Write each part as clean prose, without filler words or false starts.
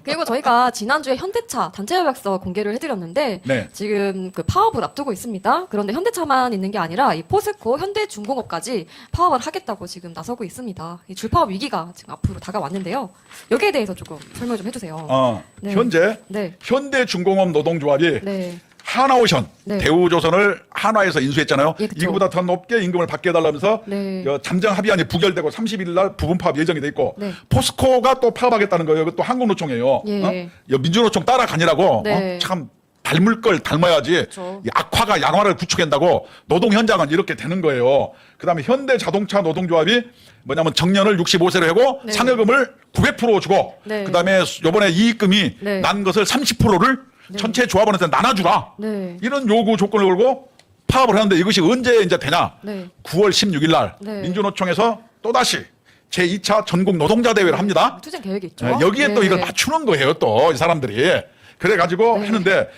그리고 저희가 지난주에 현대차 단체 협약서 공개를 해드렸는데 네. 지금 그 파업을 앞두고 있습니다. 그런데 현대차만 있는 게 아니라 이 포스코, 현대중공업까지 파업을 하겠다고 지금 나서고 있습니다. 이 줄파업 위기가 지금 앞으로 다가왔는데요. 여기에 대해서 조금 설명 좀 해주세요. 네. 현재 네. 현대중공업 노동조합이 네. 하나오션, 네. 대우조선을 한화에서 인수했잖아요. 예, 그쵸. 이거보다 더 높게 임금을 받게 해달라면서 네. 잠정 합의안이 부결되고 30일 날 부분 파업 예정이 돼 있고 네. 포스코가 또 파업하겠다는 거예요. 이거 또 한국노총이에요. 예. 민주노총 따라가니라고 네. 참 닮을 걸 닮아야지 그쵸. 이 악화가 양화를 구축한다고 노동 현장은 이렇게 되는 거예요. 그다음에 현대자동차 노동조합이 뭐냐면 정년을 65세로 하고 네. 상여금을 900% 주고 네. 그다음에 요번에 이익금이 네. 난 것을 30%를 전체 조합원한테 나눠주라. 네. 이런 요구 조건을 걸고 파업을 하는데 이것이 언제 이제 되냐? 네. 9월 16일 날 네. 민주노총에서 또다시 제2차 전국 노동자 대회를 합니다. 투쟁 계획이 있죠. 네, 여기에 네. 또 이걸 맞추는 거예요, 또 이 사람들이. 그래가지고 네. 하는데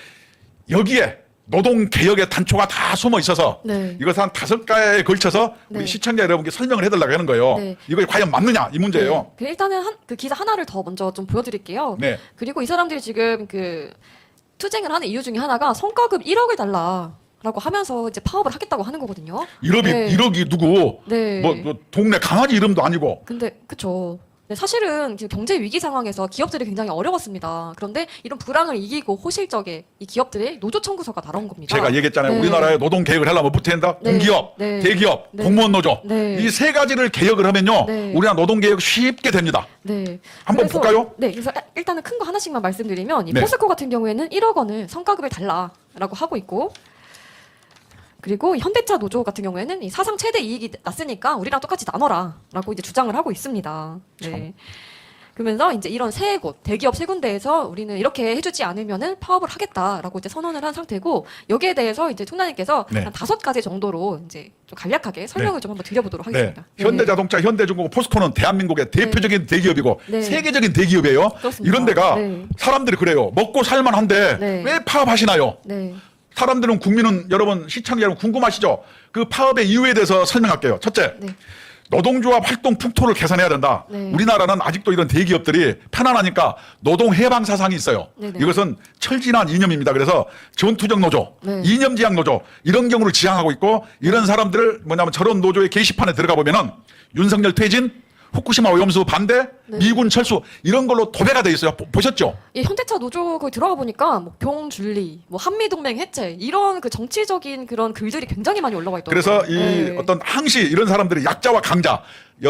여기에 노동 개혁의 단초가 다 숨어 있어서 네. 이것을 한 5가에 걸쳐서 우리 네. 시청자 여러분께 설명을 해달라고 하는 거예요. 네. 이거 과연 맞느냐 이 문제예요. 네. 그 일단은 그 기사 하나를 더 먼저 좀 보여드릴게요. 네. 그리고 이 사람들이 지금 그 투쟁을 하는 이유 중에 하나가 성과급 1억을 달라라고 하면서 이제 파업을 하겠다고 하는 거거든요. 1억이 누구? 네. 뭐 동네 강아지 이름도 아니고. 근데 그쵸. 네, 사실은 지금 경제 위기 상황에서 기업들이 굉장히 어려웠습니다. 그런데 이런 불황을 이기고 호실적에 이 기업들의 노조 청구서가 날아온 겁니다. 제가 얘기했잖아요. 네. 우리나라에 노동 개혁을 하려면 부터 한다. 네. 공기업, 네. 대기업, 네. 공무원 노조. 네. 이 세 가지를 개혁을 하면요. 네. 우리나라 노동 개혁 쉽게 됩니다. 네. 한번 그래서- 볼까요? 네. 그래서 일단은 큰 거 하나씩만 말씀드리면 이 네. 포스코 같은 경우에는 1억 원을 성과급을 달라라고 하고 있고 그리고 현대차 노조 같은 경우에는 이 사상 최대 이익이 났으니까 우리랑 똑같이 나눠라라고 이제 주장을 하고 있습니다. 네. 그러면서 이제 이런 세 곳, 대기업 세 군데에서 우리는 이렇게 해주지 않으면은 파업을 하겠다라고 이제 선언을 한 상태고 여기에 대해서 이제 총장님께서 네. 한 5가지 정도로 이제 좀 간략하게 설명을 좀 한번 드려보도록 네. 하겠습니다. 네. 현대자동차, 현대중공업, 포스코는 대한민국의 대표적인 대기업이고 네. 세계적인 대기업이에요. 그렇습니다. 이런 데가 네. 사람들이 그래요. 먹고 살만한데 네. 왜 파업하시나요? 네. 사람들은 국민은 여러분 시청자 여러분 궁금하시죠? 그 파업의 이유에 대해서 설명할게요. 첫째. 네. 노동조합 활동 풍토를 개선해야 된다. 네. 우리나라는 아직도 이런 대기업들이 편안하니까 노동 해방 사상이 있어요. 네네. 이것은 철진한 이념입니다. 그래서 전투적 노조, 네. 이념지향 노조 이런 경우를 지향하고 있고 이런 사람들을 뭐냐면 저런 노조의 게시판에 들어가 보면은 윤석열 퇴진, 후쿠시마 오염수 반대, 네. 미군 철수 이런 걸로 도배가 돼 있어요. 보셨죠? 이 현대차 노조 거기 들어가 보니까 뭐 경준리, 뭐 한미동맹 해체 이런 그 정치적인 그런 글들이 굉장히 많이 올라와 있더라고요. 그래서 이 네. 어떤 항시 이런 사람들이 약자와 강자,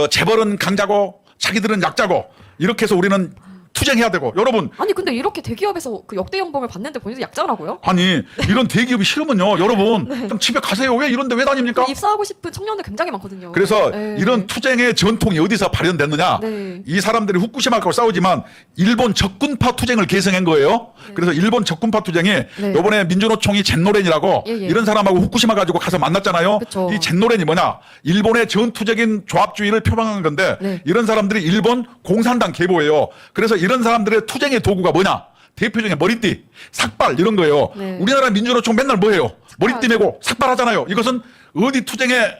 재벌은 강자고 자기들은 약자고 이렇게 해서 우리는 투쟁해야 되고 여러분 아니 근데 이렇게 대기업에서 그 역대 연봉을 받는데 본인들 약자라고요? 아니 이런 대기업이 싫으면요 여러분 좀 집에 가세요. 왜 이런 데 왜 다닙니까? 그 입사하고 싶은 청년들 굉장히 많거든요. 그래서 네. 이런 투쟁의 전통이 어디서 발현됐느냐? 네. 이 사람들이 후쿠시마하고 싸우지만 일본 적군파 투쟁을 계승한 거예요. 그래서 일본 적군파 투쟁이 이번에 민주노총이 젠노렌이라고 예, 예. 이런 사람하고 후쿠시마 가지고 가서 만났잖아요. 그쵸. 이 젠노렌이 뭐냐? 일본의 전투적인 조합주의를 표방한 건데 네. 이런 사람들이 일본 공산당 계보예요. 그래서 이런 사람들의 투쟁의 도구가 뭐냐? 대표적인 머리띠, 삭발 이런 거예요. 네. 우리나라 민주노총 맨날 뭐 해요? 머리띠 메고 삭발하잖아요. 이것은 어디 투쟁의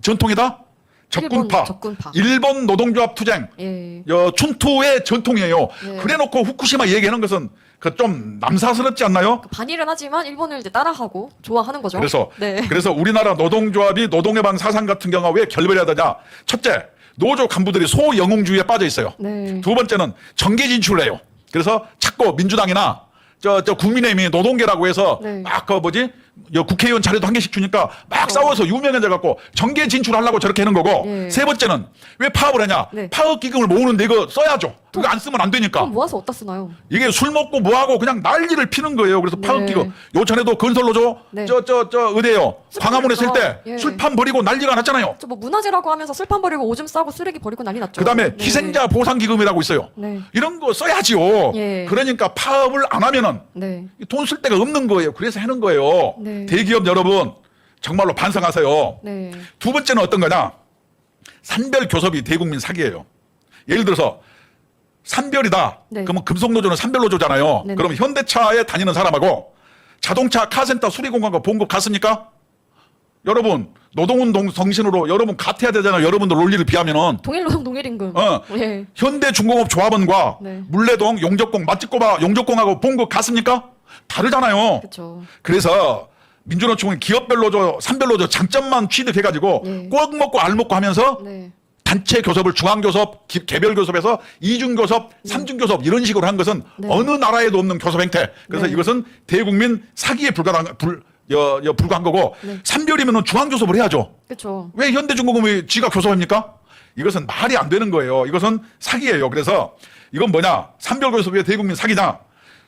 전통이다? 적군파. 적군파. 일본 노동조합 투쟁. 예. 춘투의 전통이에요. 네. 그래놓고 후쿠시마 얘기하는 것은 그 좀 남사스럽지 않나요? 반일은 하지만 일본을 이제 따라하고 좋아하는 거죠. 그래서 네. 그래서 우리나라 노동조합이 노동해방 사상 같은 경우가 왜 결별해야 되냐? 첫째, 노조 간부들이 소영웅주의에 빠져 있어요. 네. 두 번째는 정계 진출을 해요. 그래서 자꾸 민주당이나 저 국민의힘이 노동계라고 해서 네. 막 그 뭐지 국회의원 자리도 한 개씩 주니까 막 싸워서 유명해져 갖고 정계 진출하려고 저렇게 하는 거고 네. 세 번째는 왜 파업을 하냐? 네. 파업 기금을 모으는데 이거 써야죠. 그거 안 쓰면 안 되니까. 그럼 모아서 어디다 쓰나요? 이게 술 먹고 뭐하고 그냥 난리를 피는 거예요. 그래서 네. 파업 기금 요전에도 건설노조 네. 저 어디에요? 광화문에 쓸 때 예. 술판 버리고 난리가 났잖아요. 저 뭐 문화재라고 하면서 술판 버리고 오줌 싸고 쓰레기 버리고 난리 났죠. 그다음에 네. 희생자 보상 기금이라고 있어요. 네. 이런 거 써야지요. 예. 그러니까 파업을 안 하면은 네. 돈 쓸 데가 없는 거예요. 그래서 하는 거예요. 네. 대기업 여러분 정말로 반성하세요. 네. 두 번째는 어떤 거냐? 산별 교섭이 대국민 사기예요. 예를 들어서 산별이다. 네. 그러면 금속노조는 산별노조잖아요. 네네. 그럼 현대차에 다니는 사람하고 자동차 카센터 수리공간과 봉급 갔습니까? 여러분 노동운동 정신으로 여러분 같아야 되잖아요. 여러분들 논리를 비하면은 동일노동 동일임금. 예. 현대중공업 조합원과 네. 물레동, 용접공, 맛집고바 용접공하고 본국 같습니까? 다르잖아요. 그렇죠. 그래서 민주노총은 기업별 노조, 산별 노조 장점만 취득해가지고 네. 꼭 먹고 알 먹고 하면서 네. 단체 교섭을 중앙교섭, 개별 교섭에서 이중교섭, 삼중교섭 이런 식으로 한 것은 네. 어느 나라에도 없는 교섭 행태. 그래서 네. 이것은 대국민 사기에 불과한 거고 네. 산별이면 중앙교섭을 해야죠. 그렇죠. 왜 현대중공업이 지가 교섭합니까? 이것은 말이 안 되는 거예요. 이것은 사기예요. 그래서 이건 뭐냐? 산별교섭의 대국민 사기다.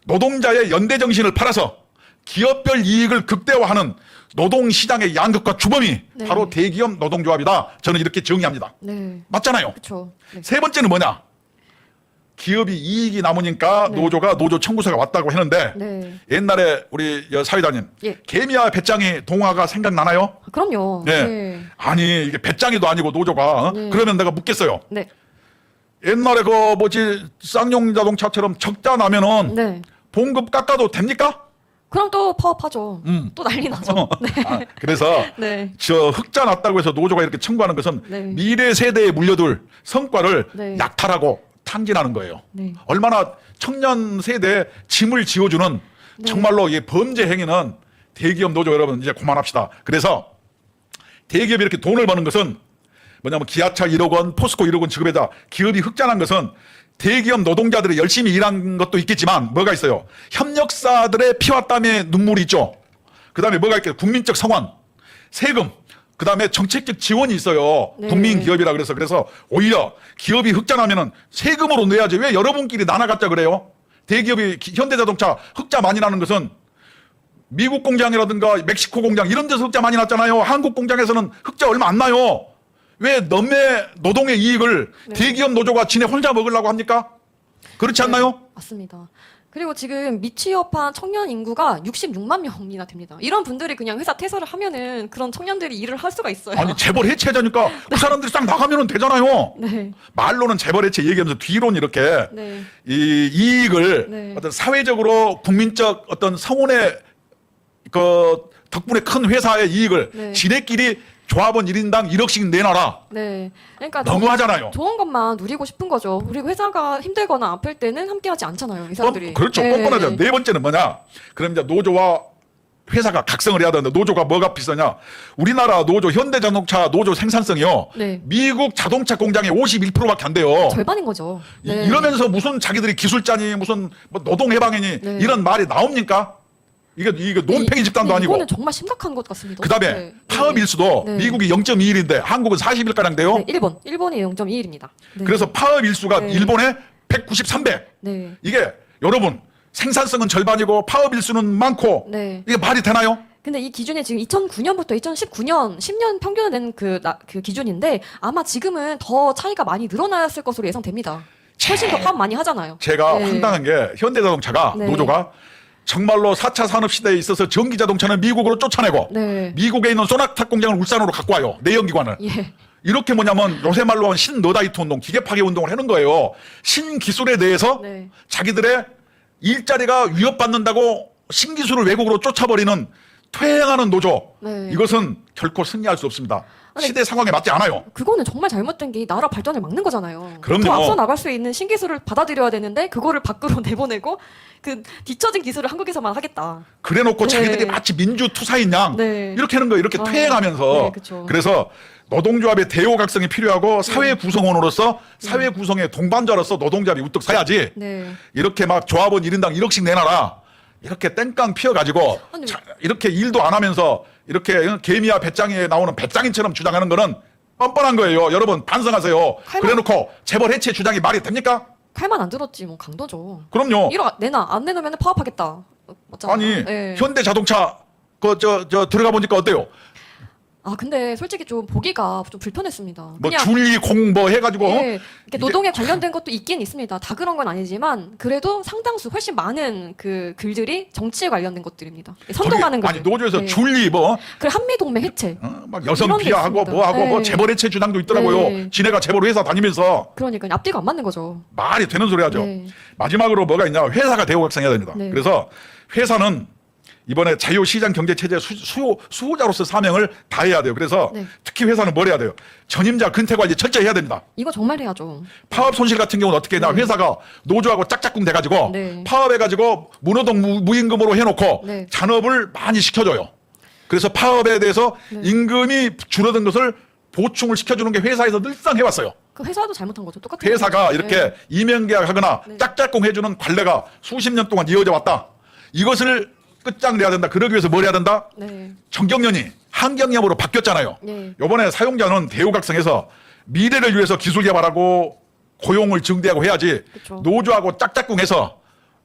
노동자의 연대 정신을 팔아서 기업별 이익을 극대화하는 노동시장의 양극화 주범이 네. 바로 대기업 노동조합이다. 저는 이렇게 정의합니다. 네. 맞잖아요. 그렇죠. 네. 세 번째는 뭐냐? 기업이 이익이 남으니까 네. 노조가 노조 청구서가 왔다고 했는데 네. 옛날에 우리 사회자님 예. 개미와 배짱이 동화가 생각나나요? 아, 그럼요. 네. 네. 아니 이게 배짱이도 아니고 노조가 네. 그러면 내가 묻겠어요. 네. 옛날에 그 뭐지 쌍용 자동차처럼 적자 나면은 네. 봉급 깎아도 됩니까? 그럼 또 파업하죠. 또 난리 나죠. 네. 그래서 네. 저 흑자 났다고 해서 노조가 이렇게 청구하는 것은 네. 미래 세대에 물려둘 성과를 네. 약탈하고 탕진하는 거예요. 네. 얼마나 청년 세대에 짐을 지어주는 네. 정말로 이 범죄 행위는 대기업 노조 여러분 이제 그만합시다. 그래서 대기업이 이렇게 돈을 버는 것은 뭐냐면 기아차 1억 원, 포스코 1억 원 지급해다 기업이 흑자 난 것은 대기업 노동자들이 열심히 일한 것도 있겠지만 뭐가 있어요? 협력사들의 피와 땀의 눈물이 있죠. 그 다음에 뭐가 있겠어요? 국민적 성원, 세금, 그 다음에 정책적 지원이 있어요. 네. 국민기업이라 그래서 오히려 기업이 흑자 나면은 세금으로 내야지 왜 여러분끼리 나눠갖자 그래요? 대기업이 현대자동차 흑자 많이 나는 것은 미국 공장이라든가 멕시코 공장 이런 데서 흑자 많이 났잖아요. 한국 공장에서는 흑자 얼마 안 나요. 왜 넘의 노동의 이익을 네. 대기업 노조가 지네 혼자 먹으려고 합니까? 그렇지 않나요? 맞습니다. 그리고 지금 미취업한 청년 인구가 66만 명이나 됩니다. 이런 분들이 그냥 회사 퇴사를 하면은 그런 청년들이 일을 할 수가 있어요. 아니 재벌 해체하자니까 그 사람들이 싹 나가면 되잖아요. 네. 말로는 재벌 해체 얘기하면서 뒤로는 이렇게 네. 이 이익을 네. 어떤 사회적으로 국민적 어떤 성원의 그 덕분에 큰 회사의 이익을 네. 지네끼리 조합원 1인당 1억씩 내놔라. 네. 그러니까 너무하잖아요. 좋은 것만 누리고 싶은 거죠. 그리고 회사가 힘들거나 아플 때는 함께하지 않잖아요. 이 사람들이. 그렇죠. 네. 뻔뻔하죠. 네 번째는 뭐냐? 그럼 이제 노조와 회사가 각성을 해야 되는데 노조가 뭐가 비싸냐? 우리나라 노조 현대자동차 노조 생산성이요. 네. 미국 자동차 공장의 51%밖에 안 돼요. 절반인 거죠. 네. 이러면서 무슨 자기들이 기술자니 무슨 뭐 노동해방이니 네. 이런 말이 나옵니까? 이게 논팽이 집단도 아니고. 이거는 정말 심각한 것 같습니다. 그다음에 네. 파업 네. 일수도 네. 미국이 0.21인데 한국은 40일가량 돼요. 네, 일본이 0.21입니다. 네. 그래서 파업 일수가 네. 일본의 193배. 네. 이게 여러분 생산성은 절반이고 파업 일수는 많고 네. 이게 말이 되나요? 근데 이 기준이 지금 2009년부터 2019년 10년 평균을 낸 그 기준인데 아마 지금은 더 차이가 많이 늘어났을 것으로 예상됩니다. 훨씬 더 파업 많이 하잖아요. 제가 네. 황당한 게 현대자동차가 네. 노조가 정말로 4차 산업시대에 있어서 전기자동차는 미국으로 쫓아내고 네. 미국에 있는 소나타 공장을 울산으로 갖고 와요. 내연기관을. 예. 이렇게 뭐냐면 요새 말로 하면 신너다이트 운동, 기계 파괴 운동을 하는 거예요. 신기술에 대해서 네. 자기들의 일자리가 위협받는다고 신기술을 외국으로 쫓아버리는 퇴행하는 노조. 네. 이것은 결코 승리할 수 없습니다. 아니, 시대 상황에 맞지 않아요. 그거는 정말 잘못된 게 나라 발전을 막는 거잖아요. 그럼요. 더 앞서 나갈 수 있는 신기술을 받아들여야 되는데 그거를 밖으로 내보내고 그 뒤처진 기술을 한국에서만 하겠다. 그래놓고 네. 자기들이 마치 민주투사인 양 네. 이렇게 하는 거예요. 이렇게 아, 퇴행하면서. 네, 그쵸. 그래서 노동조합의 대호각성이 필요하고 사회 구성원으로서 사회 구성의 동반자로서 노동조합이 우뚝 서야지. 네. 이렇게 막 조합원 1인당 1억씩 내놔라. 이렇게 땡깡 피워가지고 아니, 이렇게 일도 안 하면서 이렇게 개미와 배짱이에 나오는 배짱인처럼 주장하는 거는 뻔뻔한 거예요. 여러분 반성하세요. 그래놓고 재벌 해체 주장이 말이 됩니까? 칼만 안 들었지 뭐 강도죠. 그럼요. 1억 내놔 안 내놓으면 파업하겠다. 맞잖아요. 아니 네. 현대자동차 저 들어가 보니까 어때요? 아 근데 솔직히 좀 보기가 좀 불편했습니다. 뭐 그냥 줄리 공뭐 해가지고 예, 이렇게 노동에 관련된 것도 있긴 있습니다. 다 그런 건 아니지만 그래도 상당수 훨씬 많은 그 글들이 정치에 관련된 것들입니다. 선동하는 거기, 글. 아니 노조에서 네. 줄리 뭐 그래 한미 동맹 해체. 막 여성 이런 게 비하하고 있습니다. 뭐하고 뭐 네. 재벌 해체 주장도 있더라고요. 네. 지네가 재벌 회사 다니면서 그러니까 앞뒤가 안 맞는 거죠. 말이 되는 소리 하죠. 네. 마지막으로 뭐가 있냐? 회사가 대우각성해야 됩니다. 네. 그래서 회사는 이번에 자유시장 경제체제 수호자로서 사명을 다해야 돼요. 그래서 네. 특히 회사는 뭘 해야 돼요? 전임자 근태관리 철저히 해야 됩니다. 이거 정말 해야죠. 파업 손실 같은 경우는 어떻게 했나? 회사가 노조하고 짝짝꿍 돼가지고 네. 파업해가지고 무노동 무임금으로 해놓고 네. 잔업을 많이 시켜줘요. 그래서 파업에 대해서 네. 임금이 줄어든 것을 보충을 시켜주는 게 회사에서 늘상 해왔어요. 그 회사도 잘못한 거죠. 똑같은 회사가 거죠. 이렇게 네. 이명계약하거나 네. 짝짝꿍 해주는 관례가 수십 년 동안 이어져 왔다. 이것을 끝장내야 된다. 그러기 위해서 뭘 해야 된다? 네. 정경련이 한경련으로 바뀌었잖아요. 네. 이번에 사용자는 대우각성에서 미래를 위해서 기술 개발하고 고용을 증대하고 해야지 그쵸. 노조하고 짝짝꿍해서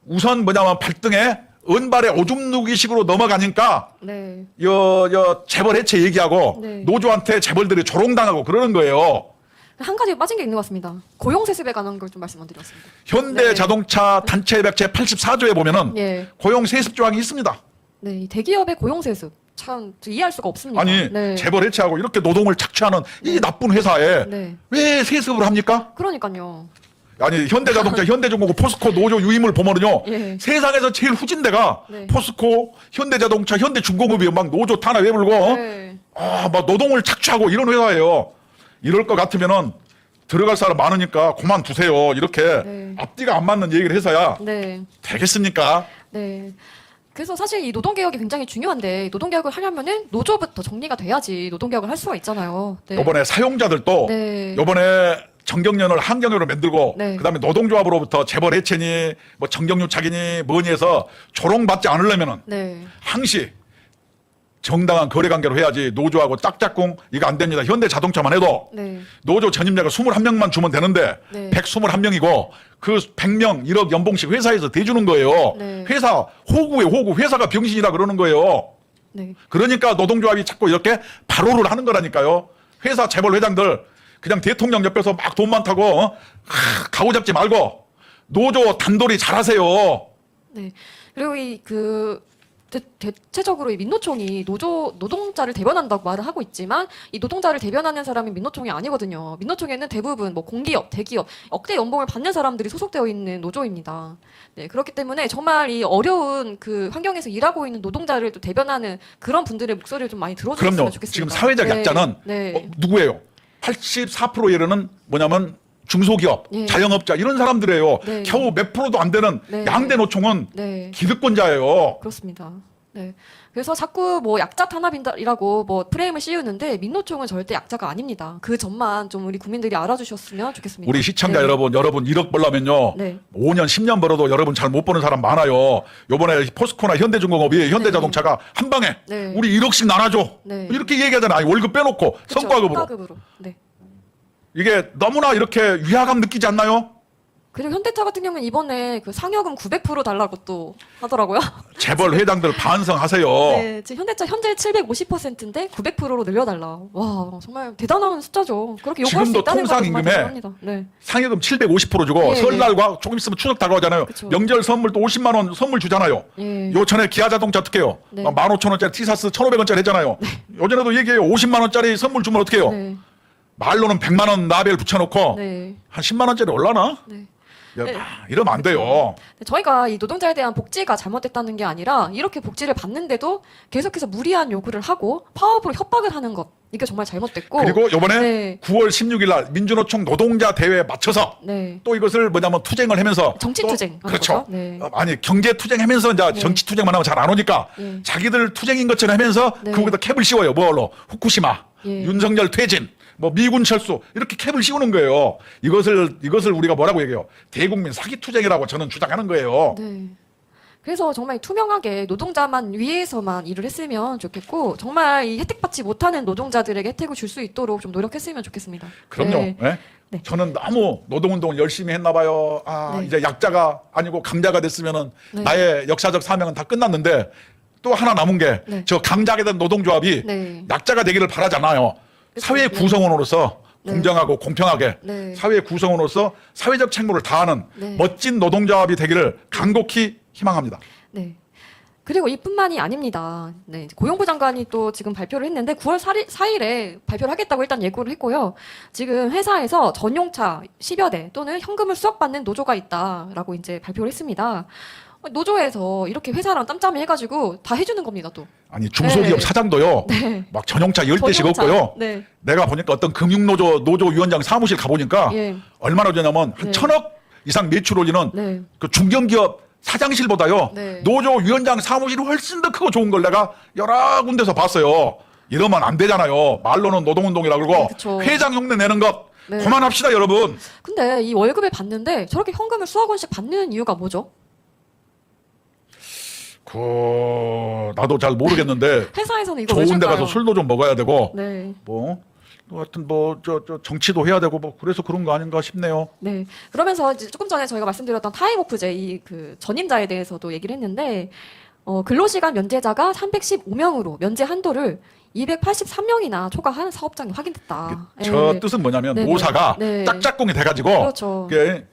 우선 뭐냐면 발등에 은발에 오줌 누기식으로 넘어가니까 네. 재벌 해체 얘기하고 네. 노조한테 재벌들이 조롱당하고 그러는 거예요. 한 가지 빠진 게 있는 것 같습니다. 고용세습에 관한 걸 좀 말씀만 드렸습니다. 현대자동차 단체협약 제 84조에 보면은 예. 고용세습 조항이 있습니다. 네. 이 대기업의 고용세습 참 이해할 수가 없습니다. 아니 네. 재벌 해체하고 이렇게 노동을 착취하는 이 나쁜 회사에 네. 왜 세습을 합니까? 그러니까요. 아니 현대자동차, 현대중공업, 포스코 노조 유임을 보면은요 예. 세상에서 제일 후진 데가 네. 포스코, 현대자동차, 현대중공업이 막 노조 탄압 외불고 네. 막 노동을 착취하고 이런 회사예요. 이럴 것 같으면은 들어갈 사람 많으니까 그만두세요. 이렇게 네. 앞뒤가 안 맞는 얘기를 해서야 네. 되겠습니까? 네. 그래서 사실 이 노동개혁이 굉장히 중요한데 노동개혁을 하려면은 노조부터 정리가 돼야지 노동개혁을 할 수가 있잖아요. 네. 이번에 사용자들도 네. 이번에 정경련을 한경련으로 만들고 네. 그다음에 노동조합으로부터 재벌 해체니 뭐 정경유착이니 뭐니 해서 조롱받지 않으려면은 네. 항시 정당한 거래 관계로 해야지 노조하고 짝짝꿍 이거 안 됩니다. 현대자동차만 해도 네. 노조 전임자가 21명만 주면 되는데 네. 121명이고 그 100명 1억 연봉씩 회사에서 대주는 거예요. 네. 회사 호구에 호구 회사가 병신이라 그러는 거예요. 네. 그러니까 노동조합이 자꾸 이렇게 발호를 하는 거라니까요. 회사 재벌 회장들 그냥 대통령 옆에서 막 돈 많다고 가오 잡지 말고 노조 단돌이 잘하세요. 네. 그리고 대체적으로 이 민노총이 노동자를 대변한다고 말을 하고 있지만 이 노동자를 대변하는 사람이 민노총이 아니거든요. 민노총에는 대부분 뭐 공기업, 대기업, 억대 연봉을 받는 사람들이 소속되어 있는 노조입니다. 네, 그렇기 때문에 정말 이 어려운 그 환경에서 일하고 있는 노동자를 또 대변하는 그런 분들의 목소리를 좀 많이 들어주셨으면 그럼요. 좋겠습니다. 지금 사회적 네. 약자는 네. 누구예요? 84%에 이르는 뭐냐면 중소기업, 예. 자영업자 이런 사람들이에요. 네. 겨우 몇 프로도 안 되는 네. 양대 노총은 네. 기득권자예요. 그렇습니다. 네. 그래서 자꾸 뭐 약자 탄압이라고 뭐 프레임을 씌우는데 민노총은 절대 약자가 아닙니다. 그 점만 좀 우리 국민들이 알아주셨으면 좋겠습니다. 우리 시청자 네. 여러분 1억 벌려면요. 네. 5년, 10년 벌어도 여러분 잘 못 버는 사람 많아요. 요번에 포스코나 현대중공업이 현대자동차가 한 방에 네. 우리 1억씩 나눠줘. 네. 이렇게 얘기하잖아요. 아니, 월급 빼놓고 그쵸, 성과급으로. 성과급으로. 네. 이게 너무나 이렇게 위화감 느끼지 않나요? 그리고 현대차 같은 경우는 이번에 그 상여금 900% 달라고 또 하더라고요. 재벌 회장들 반성하세요. 네, 지금 현대차 현재 750%인데 900%로 늘려달라. 와, 정말 대단한 숫자죠. 그렇게 요구할 수 지금도 있다는 걸 정말 통상임금에 대단합니다. 네, 상여금 750% 주고 예, 설날과 조금 있으면 추석 다가오잖아요. 그쵸. 명절 선물도 50만 원 선물 주잖아요. 예. 요 전에 기아자동차 어떻게 해요? 네. 15,000원짜리 티사스 1,500원짜리 했잖아요. 요전에도 얘기해요. 50만 원짜리 선물 주면 어떻게 해요? 네, 말로는 100만 원 라벨 붙여놓고 네, 한 10만 원짜리 올라나? 네. 야, 네. 이러면 안 돼요. 저희가 이 노동자에 대한 복지가 잘못됐다는 게 아니라 이렇게 복지를 받는데도 계속해서 무리한 요구를 하고 파업으로 협박을 하는 것 이게 정말 잘못됐고 그리고 요번에 네. 9월 16일 날 민주노총 노동자 대회에 맞춰서 네. 또 이것을 뭐냐면 투쟁을 하면서 정치 또 투쟁 하는 그렇죠. 거죠. 네. 아니 경제 투쟁하면서 이제 네. 정치 투쟁만 하면 잘 안 오니까 예. 자기들 투쟁인 것처럼 하면서 네. 그거기다 캡을 씌워요. 뭐로 후쿠시마, 예. 윤석열 퇴진, 뭐 미군 철수 이렇게 캡을 씌우는 거예요. 이것을 우리가 뭐라고 얘기해요? 대국민 사기 투쟁이라고 저는 주장하는 거예요. 네. 그래서 정말 투명하게 노동자만 위해서만 일을 했으면 좋겠고 정말 이 혜택 받지 못하는 노동자들에게 혜택을 줄 수 있도록 좀 노력했으면 좋겠습니다. 그럼요. 네. 예? 네. 저는 너무 노동운동을 열심히 했나 봐요. 네. 이제 약자가 아니고 강자가 됐으면은 네. 나의 역사적 사명은 다 끝났는데 또 하나 남은 게 저 네. 강자가 된 노동조합이 네. 약자가 되기를 바라잖아요. 그쵸. 사회 네. 구성원으로서 네. 공정하고 공평하게 네. 사회 구성원으로서 사회적 책무를 다하는 네. 멋진 노동조합이 되기를 간곡히 희망합니다. 네. 그리고 이뿐만이 아닙니다. 네, 고용부 장관이 또 지금 발표를 했는데 9월 4일에 발표를 하겠다고 일단 예고를 했고요. 지금 회사에서 전용차 10여 대 또는 현금을 수억받는 노조가 있다라고 이제 발표를 했습니다. 노조에서 이렇게 회사랑 짬짬이 해가지고 다 해주는 겁니다, 또. 아니 중소기업 네. 사장도요. 네. 막 전용차 10대씩 전용차. 없고요. 네. 내가 보니까 어떤 금융노조위원장 사무실 가보니까 예. 얼마나 되냐면 한 네. 1,000억 이상 매출 올리는 네. 그 중견기업 사장실보다요. 네. 노조위원장 사무실이 훨씬 더 크고 좋은 걸 내가 여러 군데서 봤어요. 이러면 안 되잖아요. 말로는 노동운동이라 그러고 네, 그쵸. 회장 흉내 내는 것 네. 그만합시다 여러분. 근데 이 월급을 받는데 저렇게 현금을 수억 원씩 받는 이유가 뭐죠? 나도 잘 모르겠는데 회사에서는 이거 왜 좋은 데 줄까요? 가서 술도 좀 먹어야 되고 네. 뭐 하여튼 저 정치도 해야 되고 뭐 그래서 그런 거 아닌가 싶네요. 네. 그러면서 이제 조금 전에 저희가 말씀드렸던 타임오프제 이 그 전임자에 대해서도 얘기를 했는데 근로시간 면제자가 315명으로 면제 한도를 283명이나 초과한 사업장이 확인됐다. 저 예. 뜻은 뭐냐면 네, 노사가 네. 짝짝꿍이 돼가지고 그렇죠. 이게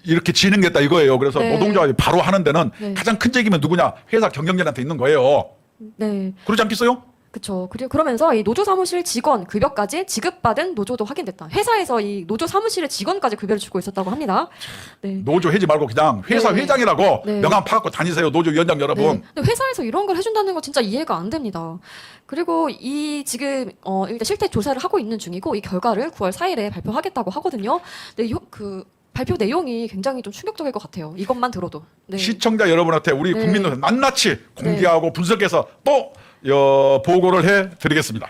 이렇게 진행됐다 이거예요. 그래서 네. 노동조합이 바로 하는 데는 네. 가장 큰 책임은 누구냐? 회사 경영진한테 있는 거예요. 네. 그러지 않겠어요? 그렇죠. 그러면서 이 노조 사무실 직원 급여까지 지급받은 노조도 확인됐다. 회사에서 이 노조 사무실의 직원까지 급여를 주고 있었다고 합니다. 네. 노조 해지 말고 그냥 회사 네. 회장이라고 네. 명함 파갖고 다니세요. 노조위원장 여러분. 네. 근데 회사에서 이런 걸 해준다는 거 진짜 이해가 안 됩니다. 그리고 이 지금 일단 실태 조사를 하고 있는 중이고 이 결과를 9월 4일에 발표하겠다고 하거든요. 근데 그 발표 내용이 굉장히 좀 충격적일 것 같아요. 이것만 들어도. 네. 시청자 여러분한테 우리 네. 국민들 낱낱이 공개하고 분석해서 또 보고를 해드리겠습니다.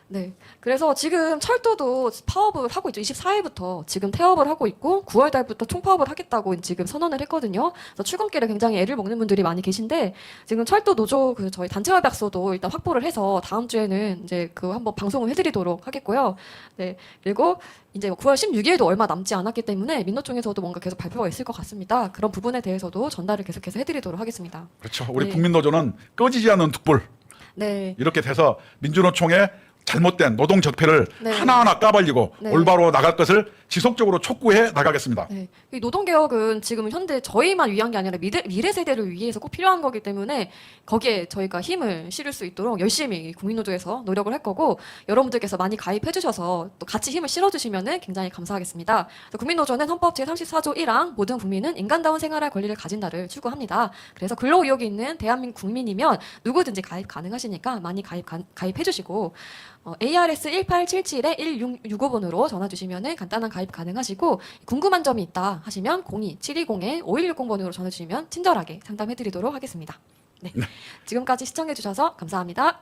네. 그래서 지금 철도도 파업을 하고 있죠. 24일부터 지금 태업을 하고 있고 9월 달부터 총파업을 하겠다고 지금 선언을 했거든요. 그래서 출근길에 굉장히 애를 먹는 분들이 많이 계신데 지금 철도 노조 저희 단체 협약서도 일단 확보를 해서 다음 주에는 이제 그 한번 방송을 해드리도록 하겠고요. 네. 그리고 이제 9월 16일도 얼마 남지 않았기 때문에 민노총에서도 뭔가 계속 발표가 있을 것 같습니다. 그런 부분에 대해서도 전달을 계속해서 해드리도록 하겠습니다. 그렇죠. 우리 네. 국민노조는 꺼지지 않는 툭불 네. 이렇게 돼서 민주노총의 잘못된 노동 적폐를 네. 하나하나 까발리고 네. 올바로 나갈 것을 지속적으로 촉구해 나가겠습니다. 네. 이 노동개혁은 지금 현대 저희만 위한 게 아니라 미래 세대를 위해서 꼭 필요한 거기 때문에 거기에 저희가 힘을 실을 수 있도록 열심히 국민노조에서 노력을 할 거고 여러분들께서 많이 가입해 주셔서 또 같이 힘을 실어주시면 굉장히 감사하겠습니다. 그래서 국민노조는 헌법 제34조 1항 모든 국민은 인간다운 생활할 권리를 가진다를 추구합니다. 그래서 근로의욕이 있는 대한민국 국민이면 누구든지 가입 가능하시니까 많이 가입해 주시고 ARS 1877에 1665번으로 전화 주시면 간단한 가입 가능하시고 궁금한 점이 있다 하시면 02-720-5160번으로 전화 주시면 친절하게 상담해 드리도록 하겠습니다. 네. 지금까지 시청해 주셔서 감사합니다.